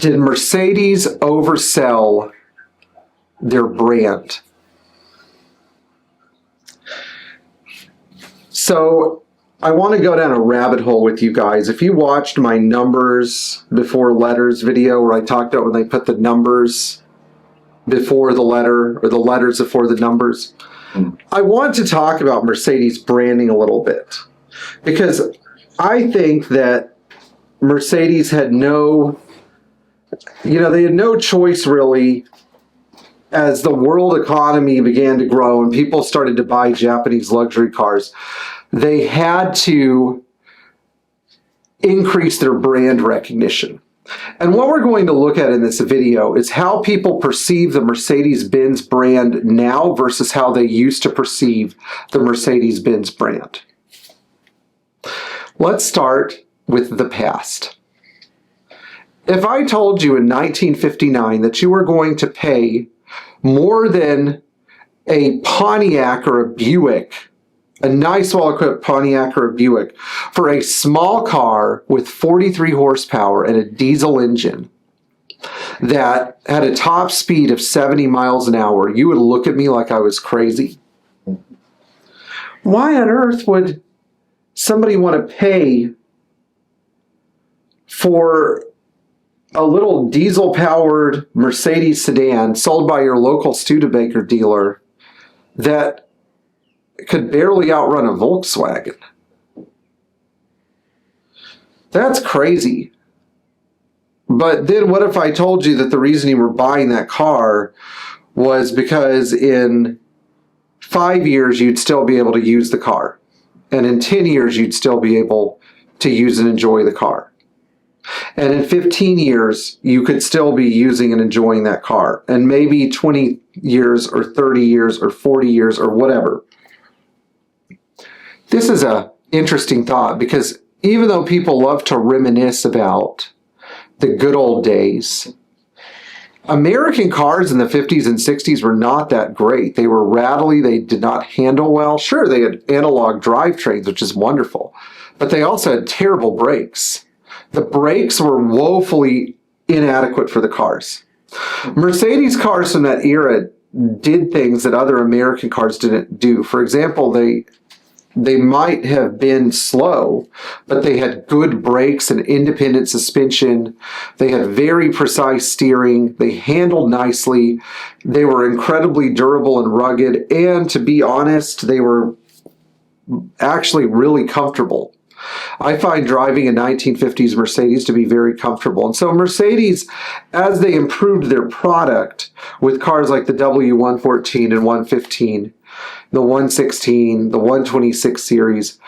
Did Mercedes oversell their brand? So I want to go down a rabbit hole with you guys. If you watched my numbers before letters video where I talked about when they put the numbers before the letter or the letters before the numbers, I want to talk about Mercedes branding a little bit, because I think that Mercedes had no, they had no choice really. As the world economy began to grow and people started to buy Japanese luxury cars, they had to increase their brand recognition. And what we're going to look at in this video is how people perceive the Mercedes-Benz brand now versus how they used to perceive the Mercedes-Benz brand. Let's start with the past. If I told you in 1959 that you were going to pay more than a Pontiac or a Buick, a nice well-equipped Pontiac or a Buick, for a small car with 43 horsepower and a diesel engine that had a top speed of 70 miles an hour, you would look at me like I was crazy. Why on earth would somebody want to pay for a little diesel-powered Mercedes sedan sold by your local Studebaker dealer that could barely outrun a Volkswagen? That's crazy. But then what if I told you that the reason you were buying that car was because in 5 years you'd still be able to use the car, and in 10 years you'd still be able to use and enjoy the car, and in 15 years you could still be using and enjoying that car, and maybe 20 years or 30 years or 40 years or whatever. This is an interesting thought, because even though people love to reminisce about the good old days, American cars in the 50s and 60s were not that great. They were rattly. They did not handle well. Sure, they had analog drivetrains, which is wonderful, but they also had terrible brakes. The brakes were woefully inadequate for the cars. Mercedes cars from that era did things that other American cars didn't do. For example, they might have been slow, but they had good brakes and independent suspension. They had very precise steering. They handled nicely. They were incredibly durable and rugged. And to be honest, they were actually really comfortable. I find driving a 1950s Mercedes to be very comfortable. And so Mercedes, as they improved their product with cars like the W114 and 115, the 116, the 126 series,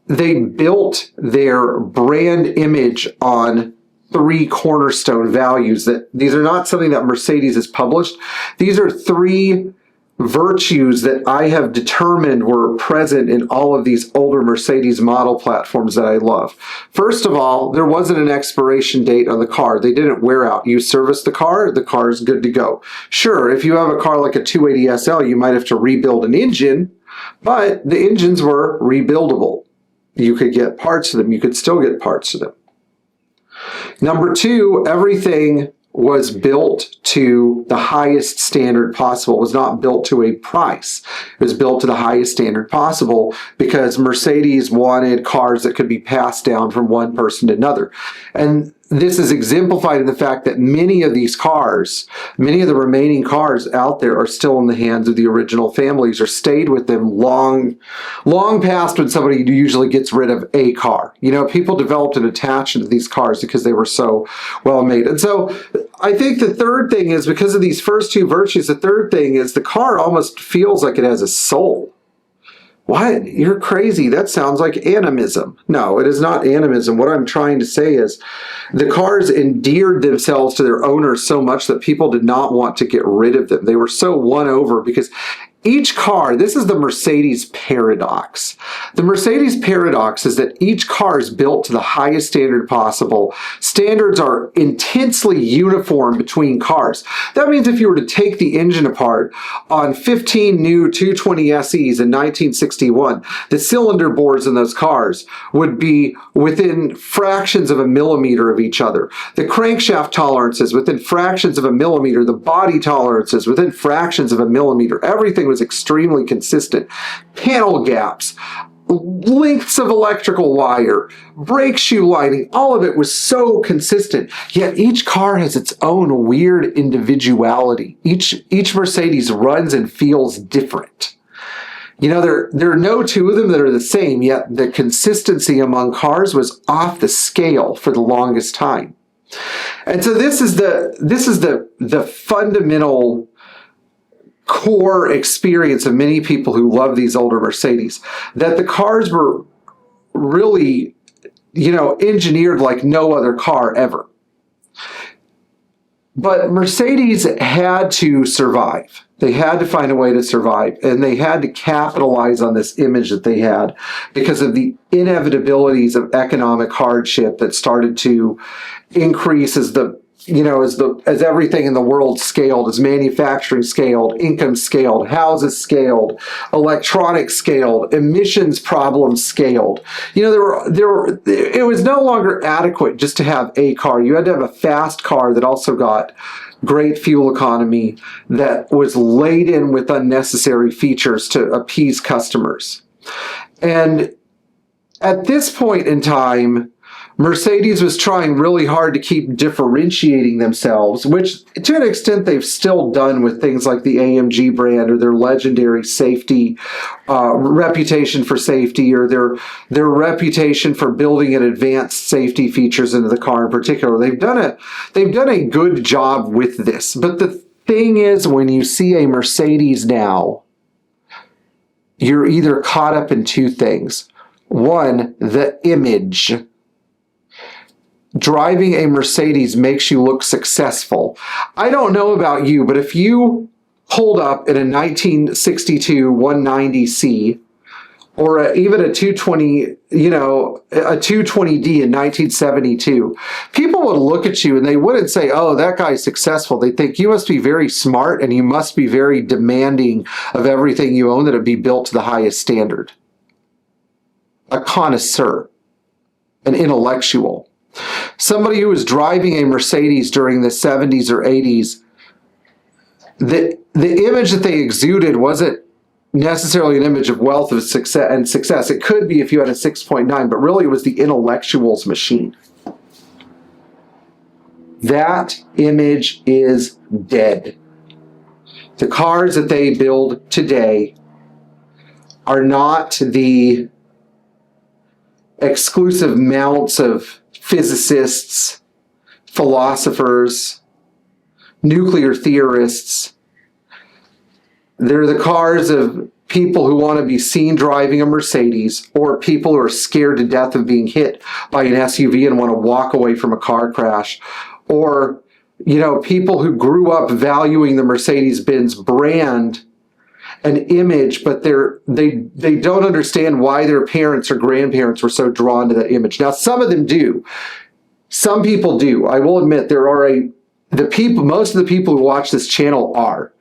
they built their brand image on 3 cornerstone values. That these are not something that Mercedes has published. These are 3 virtues that I have determined were present in all of these older Mercedes model platforms that I love. First of all, there wasn't an expiration date on the car. They didn't wear out. You service the car is good to go. Sure, if you have a car like a 280 SL, you might have to rebuild an engine, but the engines were rebuildable. You could get parts of them. You could still get parts of them. Number 2, everything was built to the highest standard possible. It was not built to a price. It was built to the highest standard possible because Mercedes wanted cars that could be passed down from one person to another. And this is exemplified in the fact that many of these cars, many of the remaining cars out there are still in the hands of the original families or stayed with them long past when somebody usually gets rid of a car. People developed an attachment to these cars because they were so well made. And so I think the third thing is, because of these first 2 virtues, the third thing is the car almost feels like it has a soul. What? You're crazy. That sounds like animism. No, it is not animism. What I'm trying to say is the cars endeared themselves to their owners so much that people did not want to get rid of them. They were so won over because each car, this is the Mercedes paradox. The Mercedes paradox is that each car is built to the highest standard possible. Standards are intensely uniform between cars. That means if you were to take the engine apart on 15 new 220 SEs in 1961, the cylinder bores in those cars would be within fractions of a millimeter of each other. The crankshaft tolerances within fractions of a millimeter, the body tolerances within fractions of a millimeter. Everything was extremely consistent. Panel gaps, lengths of electrical wire, brake shoe lining, all of it was so consistent. Yet each car has its own weird individuality. Each Mercedes runs and feels different. You know, there are no two of them that are the same, yet the consistency among cars was off the scale for the longest time. And so this is the fundamental core experience of many people who love these older Mercedes, that the cars were really, you know, engineered like no other car ever. But Mercedes had to survive. They had to find a way to survive, and they had to capitalize on this image that they had because of the inevitabilities of economic hardship that started to increase as as everything in the world scaled, as manufacturing scaled, income scaled, houses scaled, electronics scaled, emissions problems scaled. You know, it was no longer adequate just to have a car. You had to have a fast car that also got great fuel economy, that was laden with unnecessary features to appease customers. And at this point in time, Mercedes was trying really hard to keep differentiating themselves, which to an extent they've still done with things like the AMG brand or their legendary safety reputation for safety, or their reputation for building in advanced safety features into the car in particular. They've done a good job with this. But the thing is, when you see a Mercedes now, you're either caught up in two things. One, the image. Driving a Mercedes makes you look successful. I don't know about you, but if you pulled up in a 1962 190C or even a 220, a 220D in 1972, people would look at you and they wouldn't say, "Oh, that guy's successful." They think you must be very smart and you must be very demanding of everything you own, that it be built to the highest standard. A connoisseur, an intellectual. Somebody who was driving a Mercedes during the 70s or 80s, the image that they exuded wasn't necessarily an image of wealth of success. It could be if you had a 6.9, but really it was the intellectual's machine. That image is dead. The cars that they build today are not the exclusive mounts of physicists, philosophers, nuclear theorists. They're the cars of people who want to be seen driving a Mercedes, or people who are scared to death of being hit by an SUV and want to walk away from a car crash, or people who grew up valuing the Mercedes-Benz brand an image, but they don't understand why their parents or grandparents were so drawn to that image. Now, some of them do. Some people do. I will admit most of the people who watch this channel are.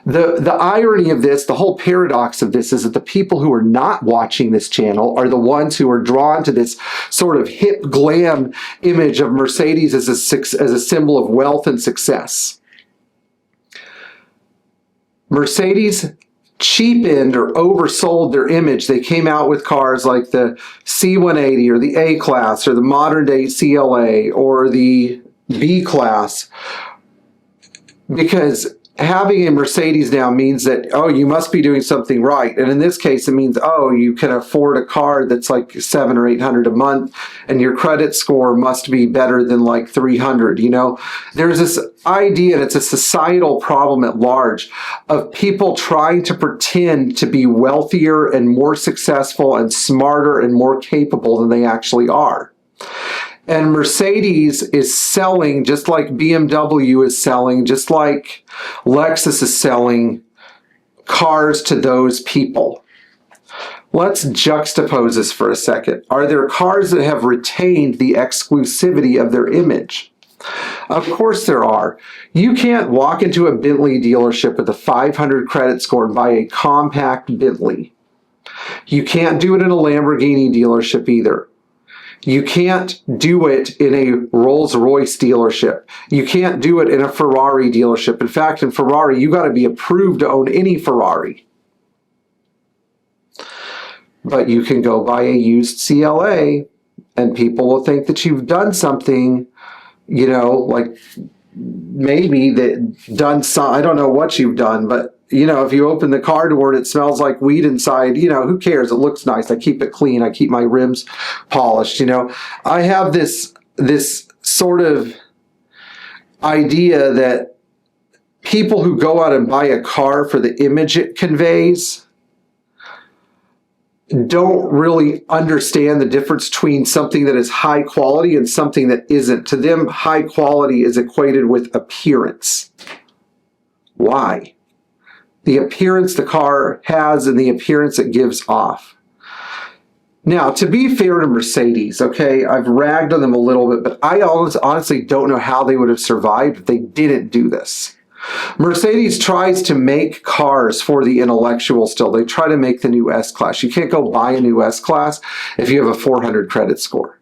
The irony of this, the whole paradox of this, is that the people who are not watching this channel are the ones who are drawn to this sort of hip glam image of Mercedes as a symbol of wealth and success. Mercedes cheapened or oversold their image. They came out with cars like the C180 or the A-Class or the modern day CLA or the B-Class, because having a Mercedes now means that, oh, you must be doing something right. And in this case, it means, oh, you can afford a car that's like $700 or $800 a month, and your credit score must be better than like 300. There's this idea, and it's a societal problem at large, of people trying to pretend to be wealthier and more successful and smarter and more capable than they actually are. And Mercedes is selling just like BMW is selling, just like Lexus is selling, cars to those people. Let's juxtapose this for a second. Are there cars that have retained the exclusivity of their image? Of course there are. You can't walk into a Bentley dealership with a 500 credit score and buy a compact Bentley. You can't do it in a Lamborghini dealership either. You can't do it in a Rolls-Royce dealership. You can't do it in a Ferrari dealership. In fact, in Ferrari, you got to be approved to own any Ferrari. But you can go buy a used CLA and people will think that you've done something, you know, like maybe that done some, I don't know what you've done, but you know, if you open the car door and it smells like weed inside, you know, who cares? It looks nice. I keep it clean. I keep my rims polished. You know, I have this sort of idea that people who go out and buy a car for the image it conveys don't really understand the difference between something that is high quality and something that isn't. To them, high quality is equated with appearance. Why? The appearance the car has and the appearance it gives off. Now, to be fair to Mercedes, okay, I've ragged on them a little bit, but I honestly don't know how they would have survived if they didn't do this. Mercedes tries to make cars for the intellectual still. They try to make the new S-Class. You can't go buy a new S-Class if you have a 400 credit score.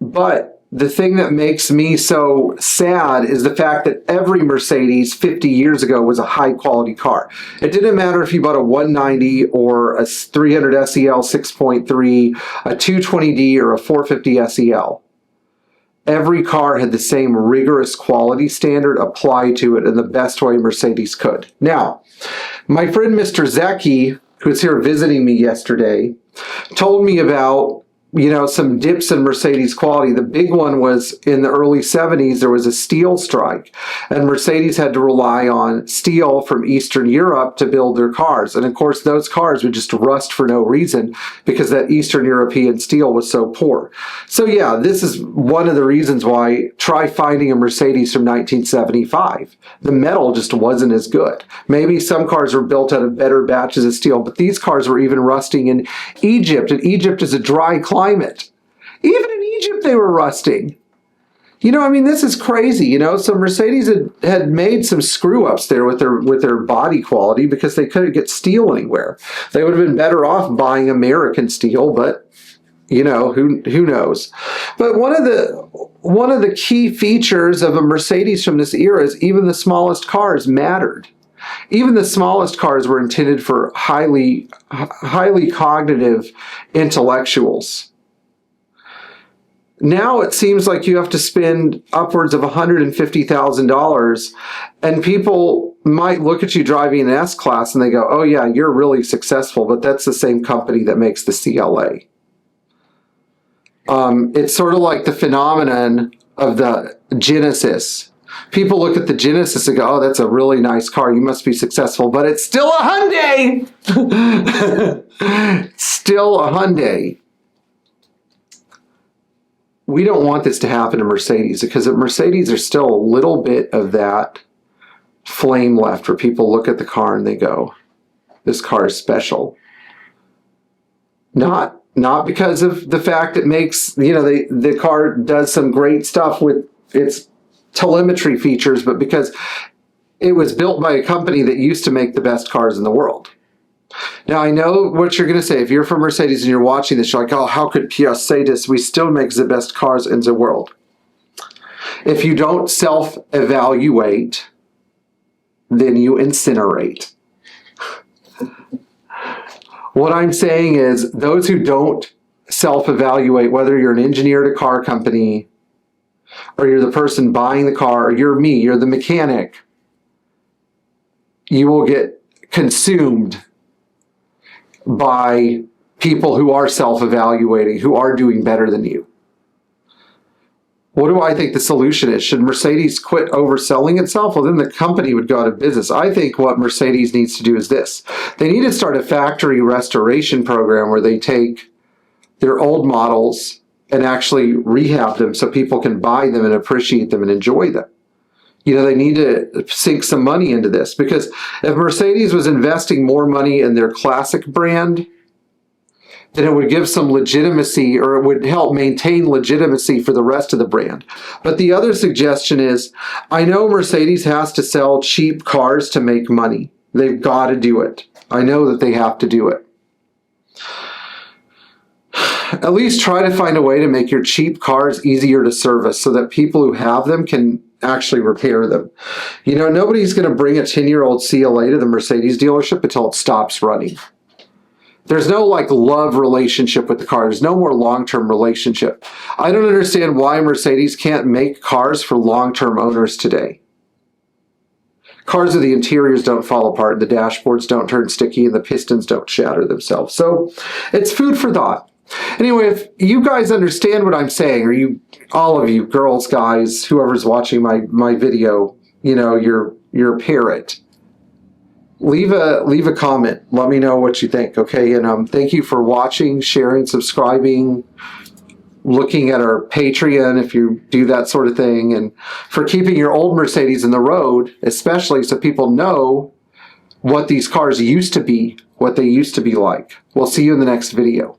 But the thing that makes me so sad is the fact that every Mercedes 50 years ago was a high quality car. It didn't matter if you bought a 190 or a 300 SEL 6.3, a 220D or a 450 SEL. Every car had the same rigorous quality standard applied to it in the best way Mercedes could. Now, my friend Mr. Zecchi, who was here visiting me yesterday, told me about, you know, some dips in Mercedes quality. The big one was in the early 70s, there was a steel strike, and Mercedes had to rely on steel from Eastern Europe to build their cars. And of course, those cars would just rust for no reason because that Eastern European steel was so poor. So yeah, this is one of the reasons why try finding a Mercedes from 1975. The metal just wasn't as good. Maybe some cars were built out of better batches of steel, but these cars were even rusting in Egypt, and Egypt is a dry climate. Even in Egypt, they were rusting. You know, I mean, this is crazy. You know, so Mercedes had made some screw ups there with their body quality because they couldn't get steel anywhere. They would have been better off buying American steel, but you know, who knows? But one of the key features of a Mercedes from this era is even the smallest cars mattered. Even the smallest cars were intended for highly cognitive intellectuals. Now it seems like you have to spend upwards of $150,000, and people might look at you driving an S-Class and they go, oh yeah, you're really successful, but that's the same company that makes the CLA. It's sort of like the phenomenon of the Genesis. People look at the Genesis and go, oh, that's a really nice car. You must be successful, but it's still a Hyundai. Still a Hyundai. We don't want this to happen to Mercedes because at Mercedes there's still a little bit of that flame left where people look at the car and they go, this car is special. Not because of the fact it makes, you know, the car does some great stuff with its telemetry features, but because it was built by a company that used to make the best cars in the world. Now, I know what you're going to say. If you're from Mercedes and you're watching this, you're like, oh, how could Pierre say this? We still make the best cars in the world. If you don't self-evaluate, then you incinerate. What I'm saying is those who don't self-evaluate, whether you're an engineer at a car company, or you're the person buying the car, or you're me, you're the mechanic, you will get consumed by people who are self-evaluating, who are doing better than you. What do I think the solution is? Should Mercedes quit overselling itself? Well, then the company would go out of business. I think what Mercedes needs to do is this. They need to start a factory restoration program where they take their old models and actually rehab them so people can buy them and appreciate them and enjoy them. You know, they need to sink some money into this, because if Mercedes was investing more money in their Classic brand, then it would give some legitimacy, or it would help maintain legitimacy for the rest of the brand. But the other suggestion is, I know Mercedes has to sell cheap cars to make money. They've got to do it. I know that they have to do it. At least try to find a way to make your cheap cars easier to service so that people who have them can actually repair them. You know, nobody's going to bring a 10-year-old CLA to the Mercedes dealership until it stops running. There's no like love relationship with the car. There's no more long-term relationship. I don't understand why Mercedes can't make cars for long-term owners today. Cars where the interiors don't fall apart, the dashboards don't turn sticky, and the pistons don't shatter themselves. So it's food for thought. Anyway, if you guys understand what I'm saying, or you, all of you, girls, guys, whoever's watching my video, you know, you're a parrot, leave a comment. Let me know what you think, okay? And thank you for watching, sharing, subscribing, looking at our Patreon if you do that sort of thing, and for keeping your old Mercedes in the road, especially so people know what these cars used to be, what they used to be like. We'll see you in the next video.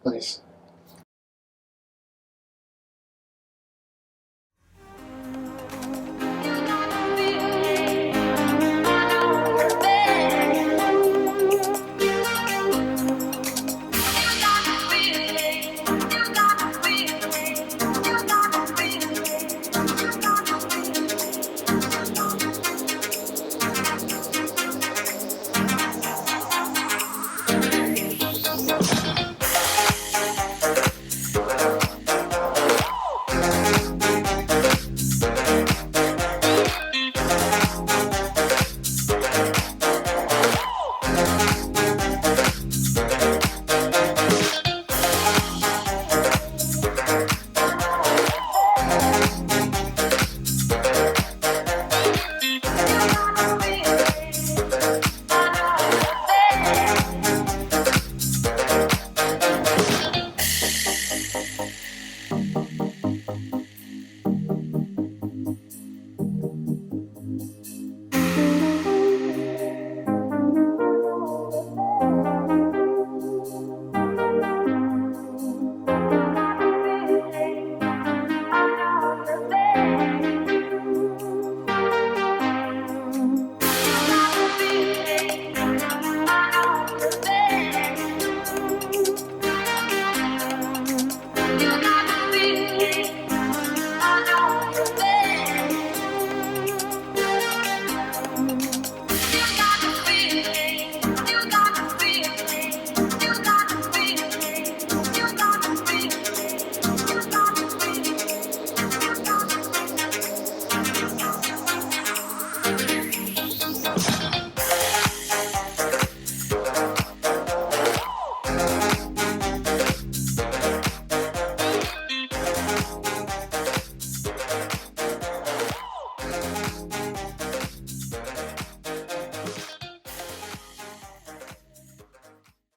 Nice.